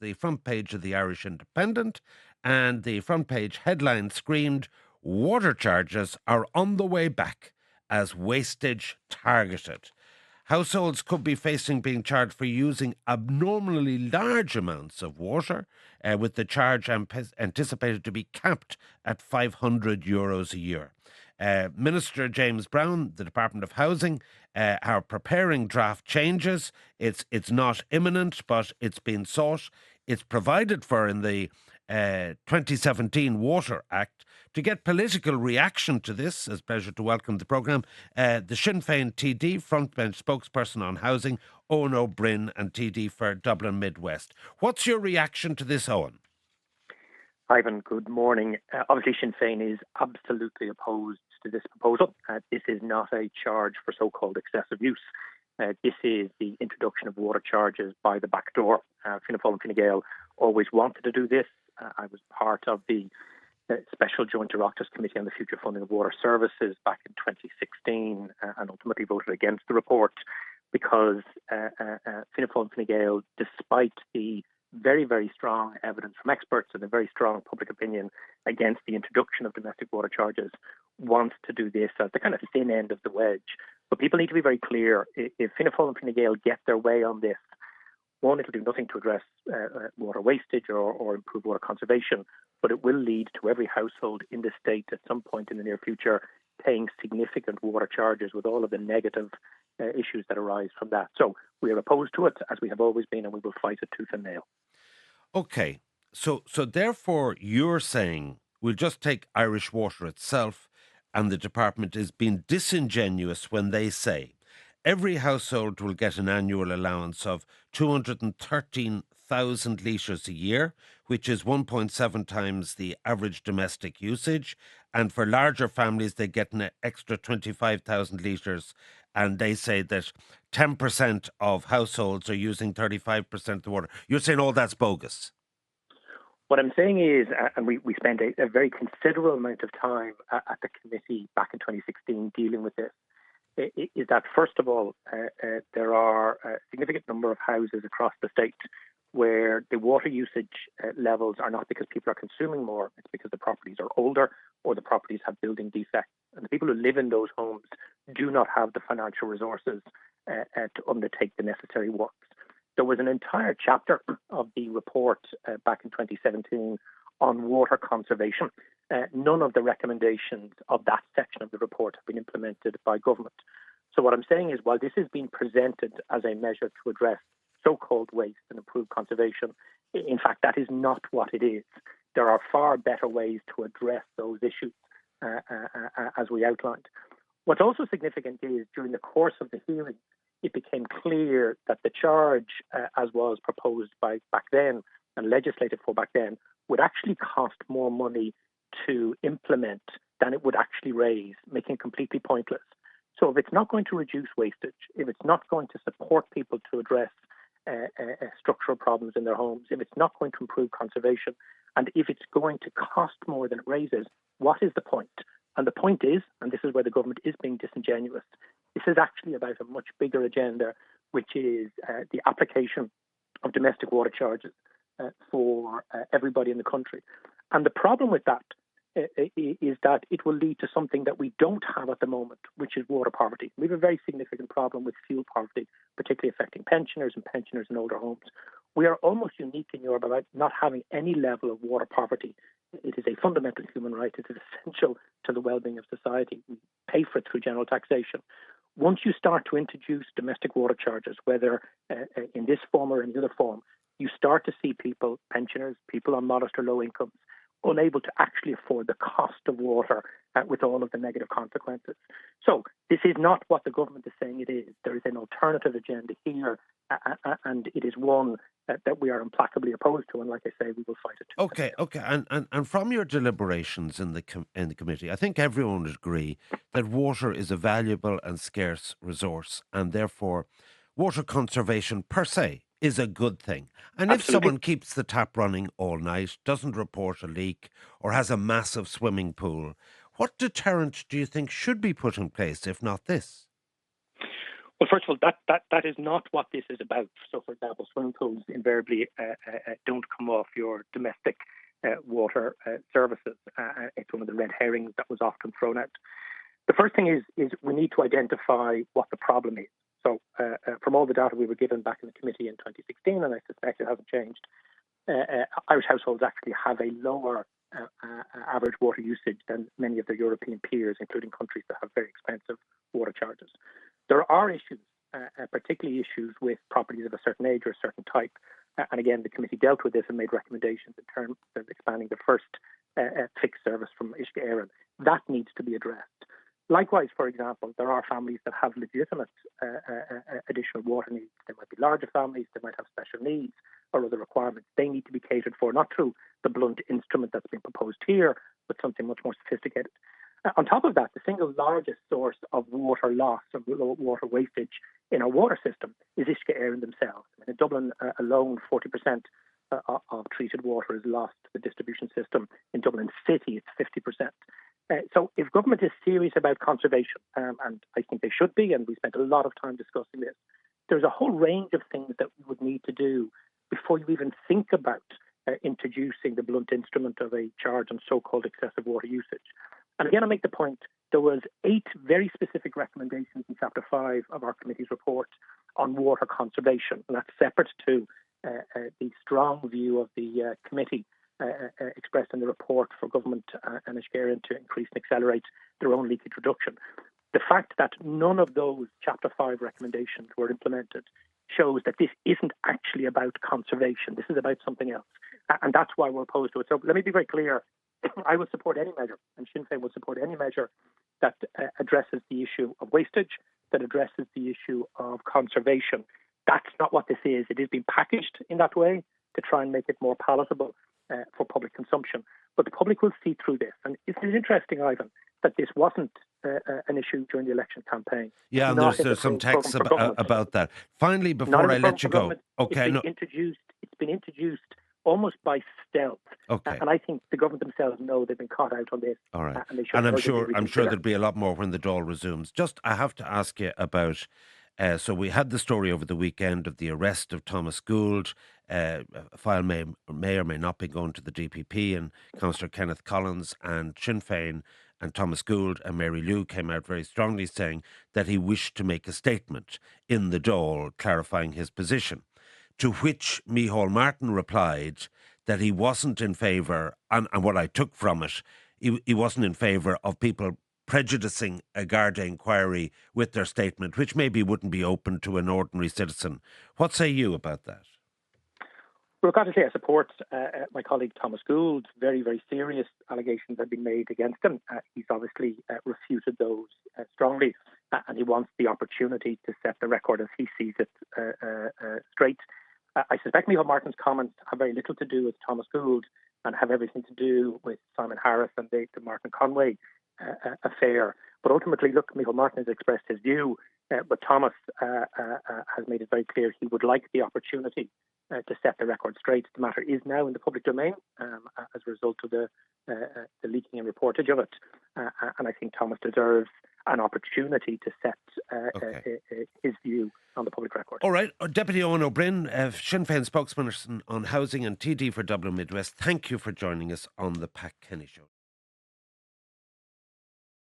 the front page of the Irish Independent, and the front page headline screamed, "Water charges are on the way back as wastage targeted." Households could be facing being charged for using abnormally large amounts of water, with the charge anticipated to be capped at €500 a year. Minister James Brown, the Department of Housing, are preparing draft changes. It's not imminent, but it's been sought. It's provided for in the 2017 Water Act. To get political reaction to this, it's a pleasure to welcome the programme the Shin Fein TD, frontbench spokesperson on housing, Eoin Ó Broin, and TD for Dublin Midwest. What's your reaction to this, Owen? Ivan, good morning. Obviously, Sinn Féin is absolutely opposed to this proposal. This is not a charge for so-called excessive use. This is the introduction of water charges by the back door. Fianna Fáil and Fine Gael always wanted to do this. I was part of the Special Joint Oireachtas Committee on the Future Funding of Water Services back in 2016 and ultimately voted against the report because Fianna Fáil and Fine Gael, despite the very, very strong evidence from experts and a very strong public opinion against the introduction of domestic water charges, want to do this at the kind of thin end of the wedge. But people need to be very clear. If Fianna Fáil and Fine Gael get their way on this, one, it'll do nothing to address water wastage or improve water conservation, but it will lead to every household in the state at some point in the near future paying significant water charges with all of the negative issues that arise from that. So we are opposed to it, as we have always been, and we will fight it tooth and nail. Okay, so therefore you're saying we'll just take Irish Water itself, and the department is being disingenuous when they say every household will get an annual allowance of 213,000 litres a year, which is 1.7 times the average domestic usage. And for larger families, they get an extra 25,000 litres. And they say that 10% of households are using 35% of the water. You're saying all that's bogus? What I'm saying is, and we spent a very considerable amount of time at the committee back in 2016 dealing with this, is that, first of all, there are a significant number of houses across the state where the water usage levels are not because people are consuming more, it's because the properties are older or the properties have building defects. And the people who live in those homes do not have the financial resources to undertake the necessary works. There was an entire chapter of the report back in 2017 on water conservation. None of the recommendations of that section of the report have been implemented by government. So what I'm saying is, while this is being presented as a measure to address so-called waste and improve conservation, in fact, that is not what it is. There are far better ways to address those issues, as we outlined. What's also significant is, during the course of the hearing, it became clear that the charge, as was proposed by back then and legislated for back then, would actually cost more money to implement than it would actually raise, making it completely pointless. So if it's not going to reduce wastage, if it's not going to support people to address structural problems in their homes, if it's not going to improve conservation, and if it's going to cost more than it raises, what is the point? And the point is, and this is where the government is being disingenuous, this is actually about a much bigger agenda, which is the application of domestic water charges for everybody in the country. And the problem with that is that it will lead to something that we don't have at the moment, which is water poverty. We have a very significant problem with fuel poverty, particularly affecting pensioners in older homes. We are almost unique in Europe about not having any level of water poverty. It is a fundamental human right. It is essential to the well-being of society. We pay for it through general taxation. Once you start to introduce domestic water charges, whether in this form or in the other form, you start to see people, pensioners, people on modest or low incomes, unable to actually afford the cost of water with all of the negative consequences. So this is not what the government is saying it is. There is an alternative agenda here, and it is one that we are implacably opposed to. And like I say, we will fight it. Okay. And from your deliberations in the committee, I think everyone would agree that water is a valuable and scarce resource, and therefore water conservation per se is a good thing. And if someone keeps the tap running all night, doesn't report a leak, or has a massive swimming pool, what deterrent do you think should be put in place, if not this? Well, first of all, that is not what this is about. So, for example, swimming pools invariably don't come off your domestic water services. It's one of the red herrings that was often thrown out. The first thing is we need to identify what the problem is. So, from all the data we were given back in the committee in 2016, and I suspect it hasn't changed, Irish households actually have a lower average water usage than many of their European peers, including countries that have very expensive water charges. There are issues, particularly issues with properties of a certain age or a certain type. And again, the committee dealt with this and made recommendations in terms of expanding the first fixed service from Uisce Éireann. That needs to be addressed. Likewise, for example, there are families that have legitimate additional water needs. They might be larger families, they might have special needs or other requirements. They need to be catered for, not through the blunt instrument that's been proposed here, but something much more sophisticated. On top of that, the single largest source of water loss or water wastage in our water system is Uisce Éireann themselves. I mean, in Dublin alone, 40% of treated water is lost to the distribution system. In Dublin City, it's 50%. So if government is serious about conservation, and I think they should be, and we spent a lot of time discussing this, there's a whole range of things that we would need to do before you even think about introducing the blunt instrument of a charge on so-called excessive water usage. And again, I make the point, there was 8 very specific recommendations in Chapter 5 of our committee's report on water conservation, and that's separate to the strong view of the committee expressed in the report for government and Uisce Éireann to increase and accelerate their own leakage reduction. The fact that none of those Chapter 5 recommendations were implemented shows that this isn't actually about conservation. This is about something else. And that's why we're opposed to it. So let me be very clear. I would support any measure, and Sinn Féin would support any measure that addresses the issue of wastage, that addresses the issue of conservation. That's not what this is. It is being packaged in that way to try and make it more palatable for public consumption. But the public will see through this. And it is interesting, Ivan, that this wasn't an issue during the election campaign. Yeah, and there's some text about that. Finally, before I let you go, okay, it's been introduced almost by stealth. Okay. And I think the government themselves know they've been caught out on this. All right. And I'm sure there'll be a lot more when the Dáil resumes. Just, I have to ask you about, so we had the story over the weekend of the arrest of Thomas Gould. A file may or may not be going to the DPP, and Councillor Kenneth Collins and Sinn Féin and Thomas Gould and Mary Lou came out very strongly saying that he wished to make a statement in the Dáil clarifying his position. To which Micheál Martin replied that he wasn't in favour, and what I took from it, he wasn't in favour of people prejudicing a Garda inquiry with their statement, which maybe wouldn't be open to an ordinary citizen. What say you about that? Well, I've got to say I support my colleague Thomas Gould. Very, very serious allegations have been made against him. He's obviously refuted those strongly, and he wants the opportunity to set the record as he sees it straight. I suspect Micheál Martin's comments have very little to do with Thomas Gould and have everything to do with Simon Harris and the Martin Conway affair. But ultimately, look, Micheál Martin has expressed his view, but Thomas has made it very clear he would like the opportunity to set the record straight. The matter is now in the public domain as a result of the leaking and reportage of it. And I think Thomas deserves an opportunity to set his view on the public record. All right. Deputy Eoin Ó Broin, Sinn Féin spokesperson on housing and TD for Dublin Midwest, thank you for joining us on the Pat Kenny Show.